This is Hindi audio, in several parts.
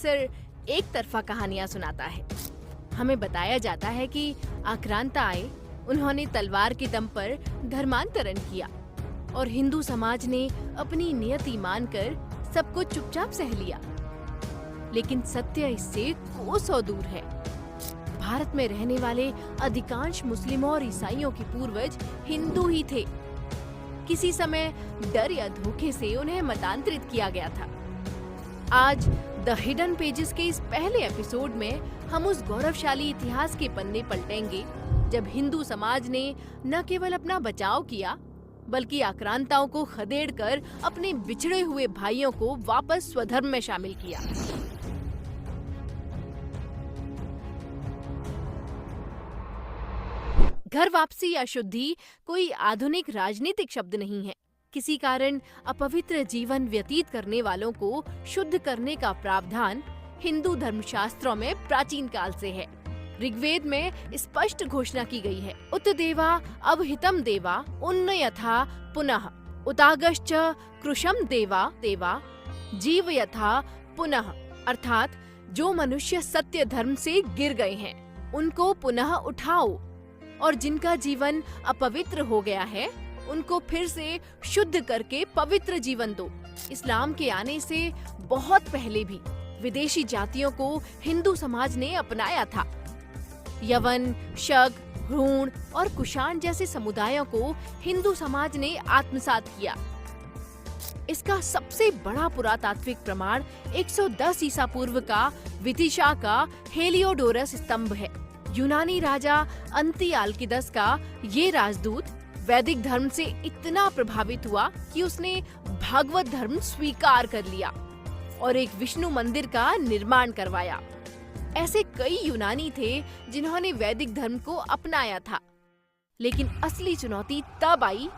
अक्सर एक तरफा कहानियां सुनाता है। हमें बताया जाता है कि आक्रांता आए, उन्होंने तलवार के दम पर धर्मांतरण किया और हिंदू समाज ने अपनी नियति मानकर सब कुछ चुपचाप सह लिया। लेकिन सत्य इससे कोसों दूर है। भारत में रहने वाले अधिकांश मुस्लिमों और ईसाइयों के पूर्वज हिंदू ही थे। किसी समय डर या धोखे से उन्हें मतांतरित किया गया था। आज द हिडन पेजेस के इस पहले एपिसोड में हम उस गौरवशाली इतिहास के पन्ने पलटेंगे जब हिंदू समाज ने न केवल अपना बचाव किया बल्कि आक्रांताओं को खदेड़कर अपने बिछड़े हुए भाइयों को वापस स्वधर्म में शामिल किया। घर वापसी या शुद्धि कोई आधुनिक राजनीतिक शब्द नहीं है। किसी कारण अपवित्र जीवन व्यतीत करने वालों को शुद्ध करने का प्रावधान हिंदू धर्मशास्त्रों में प्राचीन काल से है। ऋग्वेद में स्पष्ट घोषणा की गई है, उत्देवा अवहितम देवा उन्नयथा पुनः उतागश्च कृशम देवा देवा जीव यथा पुनः, अर्थात जो मनुष्य सत्य धर्म से गिर गए हैं उनको पुनः उठाओ और जिनका जीवन अपवित्र हो गया है उनको फिर से शुद्ध करके पवित्र जीवन दो। इस्लाम के आने से बहुत पहले भी विदेशी जातियों को हिंदू समाज ने अपनाया था। यवन, शक, हूण और कुषाण जैसे समुदायों को हिंदू समाज ने आत्मसात किया। इसका सबसे बड़ा पुरातात्विक प्रमाण 110 ईसा पूर्व का विदिशा का हेलियोडोरस स्तंभ है। यूनानी राजा अंतिआल्किदस का ये राजदूत वैदिक धर्म से इतना प्रभावित हुआ कि उसने भागवत धर्म स्वीकार कर लिया और एक विष्णु मंदिर का निर्माण करवाया। ऐसे कई यूनानी थे जिन्होंने वैदिक धर्म को अपनाया था, लेकिन असली चुनौती तब आई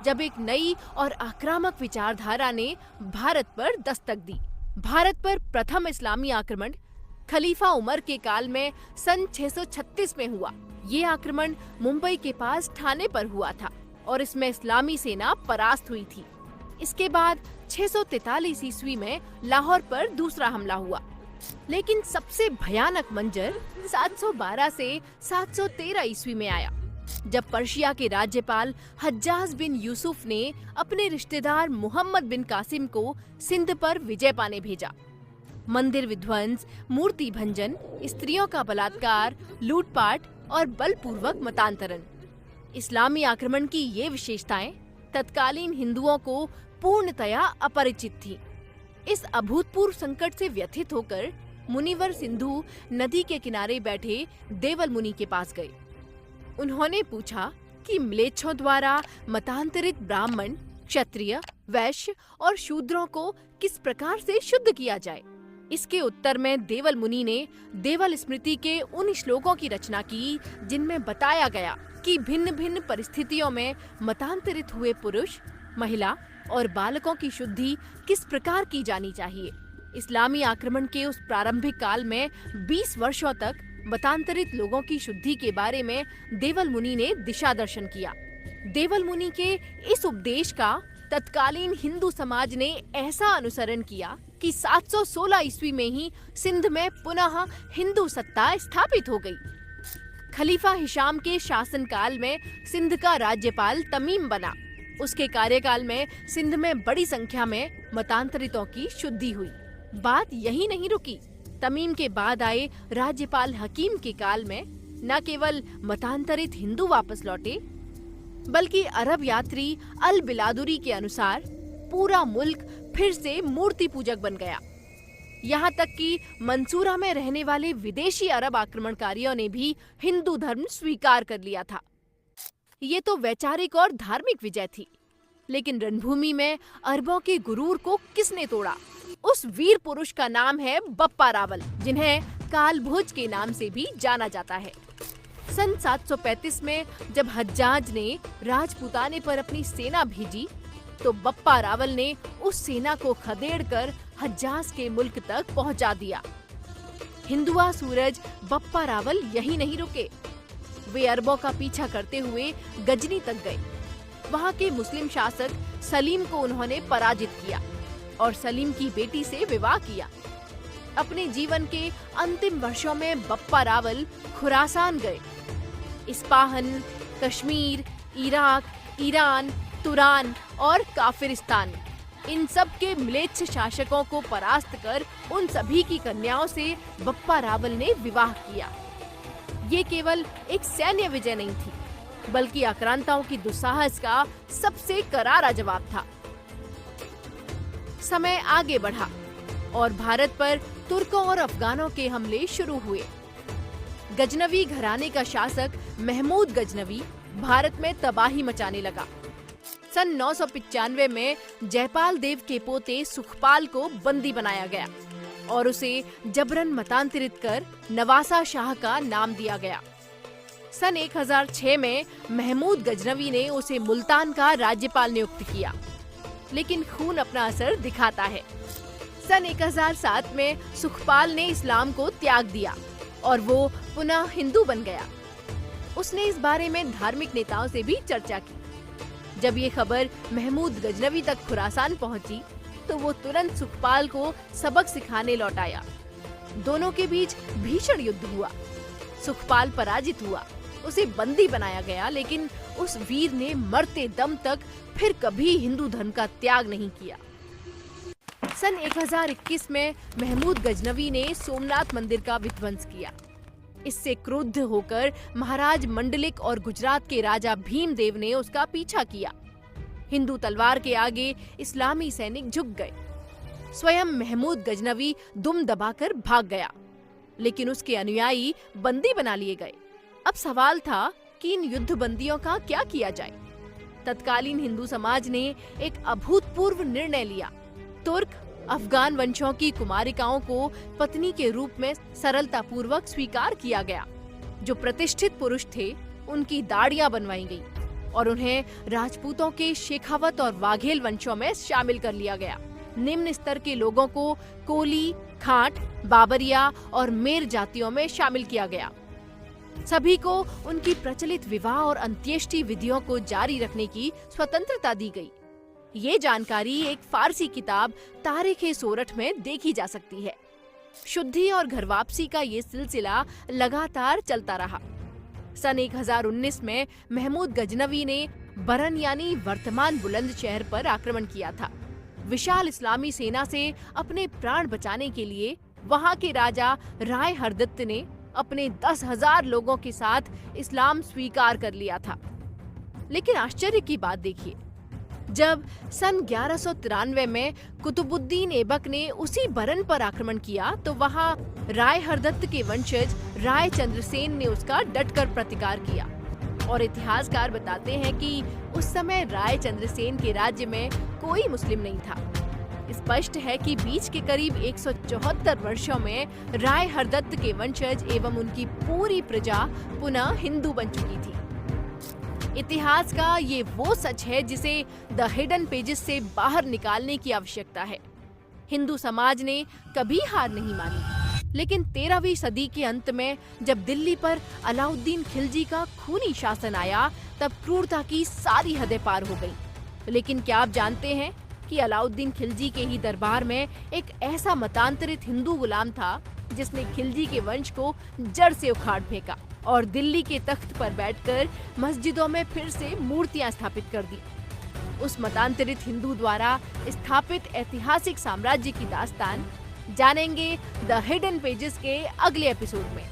जब एक नई और आक्रामक विचारधारा ने भारत पर दस्तक दी। भारत पर प्रथम इस्लामी आक्रमण खलीफा उमर के काल में सन 636 में हुआ। ये आक्रमण मुंबई के पास ठाणे पर हुआ था और इसमें इस्लामी सेना परास्त हुई थी। इसके बाद 643 ईस्वी में लाहौर पर दूसरा हमला हुआ। लेकिन सबसे भयानक मंजर 712 से 713 ईस्वी में आया, जब पर्शिया के राज्यपाल हज्जाज बिन यूसुफ ने अपने रिश्तेदार मोहम्मद बिन कासिम को सिंध पर विजय पाने भेजा। मंदिर विध्वंस, मूर्ति भंजन, स्त्रियों का बलात्कार, लूटपाट और बलपूर्वक मतांतरण। इस्लामी आक्रमण की ये विशेषताएं तत्कालीन हिंदुओं को पूर्णतया अपरिचित थीं। इस अभूतपूर्व संकट से व्यथित होकर मुनिवर सिंधु नदी के किनारे बैठे देवल मुनि के पास गए। उन्होंने पूछा कि म्लेच्छों द्वारा मतांतरित ब्राह्मण, क्षत्रिय, वैश्य और शूद्रों को किस प्रकार से शुद्ध किया जाए। इसके उत्तर में देवल मुनि ने देवल स्मृति के उन श्लोकों की रचना की जिनमें बताया गया कि भिन्न भिन्न परिस्थितियों में मतांतरित हुए पुरुष, महिला और बालकों की शुद्धि किस प्रकार की जानी चाहिए। इस्लामी आक्रमण के उस प्रारंभिक काल में 20 वर्षों तक मतांतरित लोगों की शुद्धि के बारे में देवल मुनि ने दिशा दर्शन किया। देवल मुनि के इस उपदेश का तत्कालीन हिंदू समाज ने ऐसा अनुसरण किया कि 716 ईस्वी में ही सिंध में पुनः हिंदू सत्ता स्थापित हो गई। खलीफा हिशाम के शासनकाल में सिंध का राज्यपाल तमीम बना। उसके कार्यकाल में सिंध में बड़ी संख्या में मतांतरितों की शुद्धि हुई। बात यही नहीं रुकी। तमीम के बाद आए राज्यपाल हकीम के काल में न केवल मतांतरित हिंदू वापस लौटे, बल्कि अरब यात्री अल बिलादुरी के अनुसार पूरा मुल्क फिर से मूर्ति पूजक बन गया। यहाँ तक कि मंसूरा में रहने वाले विदेशी अरब आक्रमणकारियों ने भी हिंदू धर्म स्वीकार कर लिया था। ये तो वैचारिक और धार्मिक विजय थी, लेकिन रणभूमि में अरबों के गुरूर को किसने तोड़ा? उस वीर पुरुष का नाम है बप्पा रावल, जिन्हें कालभोज के नाम से भी जाना जाता है। सन 735 में जब हज्जाज ने राजपूताने पर अपनी सेना भेजी, तो बप्पा रावल ने उस सेना को खदेड़कर हज्जाज के मुल्क तक पहुंचा दिया। हिंदुआ सूरज बप्पा रावल यही नहीं रुके। वे अरबों का पीछा करते हुए गजनी तक गए। वहां के मुस्लिम शासक सलीम को उन्होंने पराजित किया और सलीम की बेटी से विवाह किया। अपने जीवन के अंतिम वर्षों में बप्पा रावल खुरासान गए। इस्पाहन, कश्मीर, इराक, ईरान, तुरान और काफिरिस्तान, इन सब के म्लेच्छ शासकों को परास्त कर उन सभी की कन्याओं से बप्पा रावल ने विवाह किया। ये केवल एक सैन्य विजय नहीं थी, बल्कि आक्रांताओं की दुस्साहस का सबसे करारा जवाब था। समय आगे बढ़ा और भारत पर तुर्कों और अफगानों के हमले शुरू हुए। गजनवी घराने का शासक महमूद गजनवी भारत में तबाही मचाने लगा। सन 995 में जयपाल देव के पोते सुखपाल को बंदी बनाया गया और उसे जबरन मतांतरित कर नवासा शाह का नाम दिया गया। सन 1006 में महमूद गजनवी ने उसे मुल्तान का राज्यपाल नियुक्त किया, लेकिन खून अपना असर दिखाता है। सन 1007 में सुखपाल ने इस्लाम को त्याग दिया और वो पुनः हिंदू बन गया। उसने इस बारे में धार्मिक नेताओं से भी चर्चा की। जब ये खबर महमूद गजनवी तक खुरासान पहुंची, तो वो तुरंत सुखपाल को सबक सिखाने लौट आया। दोनों के बीच भीषण युद्ध हुआ। सुखपाल पराजित हुआ, उसे बंदी बनाया गया, लेकिन उस वीर ने मरते दम तक फिर कभी हिंदू धर्म का त्याग नहीं किया। सन 1021 में महमूद गजनवी ने सोमनाथ मंदिर का विध्वंस किया। इससे क्रुद्ध होकर महाराज मंडलिक और गुजरात के राजा भीमदेव ने उसका पीछा किया। हिंदू तलवार के आगे इस्लामी सैनिक झुक गए। स्वयं महमूद गजनवी दुम दबाकर भाग गया, लेकिन उसके अनुयायी बंदी बना लिए गए। अब सवाल था कि इन युद्ध बंदियों का क्या किया जाए। तत्कालीन हिंदू समाज ने एक अभूतपूर्व निर्णय लिया। तुर्क अफगान वंशों की कुमारिकाओं को पत्नी के रूप में सरलता पूर्वक स्वीकार किया गया। जो प्रतिष्ठित पुरुष थे, उनकी दाढ़ियां बनवाई गई और उन्हें राजपूतों के शेखावत और वाघेल वंशों में शामिल कर लिया गया। निम्न स्तर के लोगों को कोली, खाट, बाबरिया और मेर जातियों में शामिल किया गया। सभी को उनकी प्रचलित विवाह और अंत्येष्टि विधियों को जारी रखने की स्वतंत्रता दी गई। ये जानकारी एक फारसी किताब तारीख-ए-सोरठ में देखी जा सकती है। शुद्धि और घर वापसी का ये सिलसिला लगातार चलता रहा। सन 1019 में महमूद गजनवी ने बरन यानी वर्तमान बुलंदशहर पर आक्रमण किया था। विशाल इस्लामी सेना से अपने प्राण बचाने के लिए वहां के राजा राय हरदत्त ने अपने 10,000 लोगों के साथ इस्लाम स्वीकार कर लिया था। लेकिन आश्चर्य की बात देखिए, जब सन 1193 में कुतुबुद्दीन ऐबक ने उसी बरन पर आक्रमण किया, तो वहां राय हरदत्त के वंशज राय चंद्रसेन ने उसका डटकर प्रतिकार किया। और इतिहासकार बताते हैं कि उस समय राय चंद्रसेन के राज्य में कोई मुस्लिम नहीं था। स्पष्ट है कि बीच के करीब 174 वर्षों में राय हरदत्त के वंशज एवं उनकी पूरी प्रजा पुनः हिंदू बन चुकी थी। इतिहास का ये वो सच है जिसे द हिडन पेजेस से बाहर निकालने की आवश्यकता है। हिंदू समाज ने कभी हार नहीं मानी, लेकिन 13वीं सदी के अंत में जब दिल्ली पर अलाउद्दीन खिलजी का खूनी शासन आया, तब क्रूरता की सारी हदें पार हो गई। लेकिन क्या आप जानते हैं कि अलाउद्दीन खिलजी के ही दरबार में एक ऐसा मतांतरित हिंदू गुलाम था जिसने खिलजी के वंश को जड़ से उखाड़ फेंका और दिल्ली के तख्त पर बैठकर मस्जिदों में फिर से मूर्तियां स्थापित कर दी। उस मतांतरित हिंदू द्वारा स्थापित ऐतिहासिक साम्राज्य की दास्तान जानेंगे द हिडन पेजेस के अगले एपिसोड में।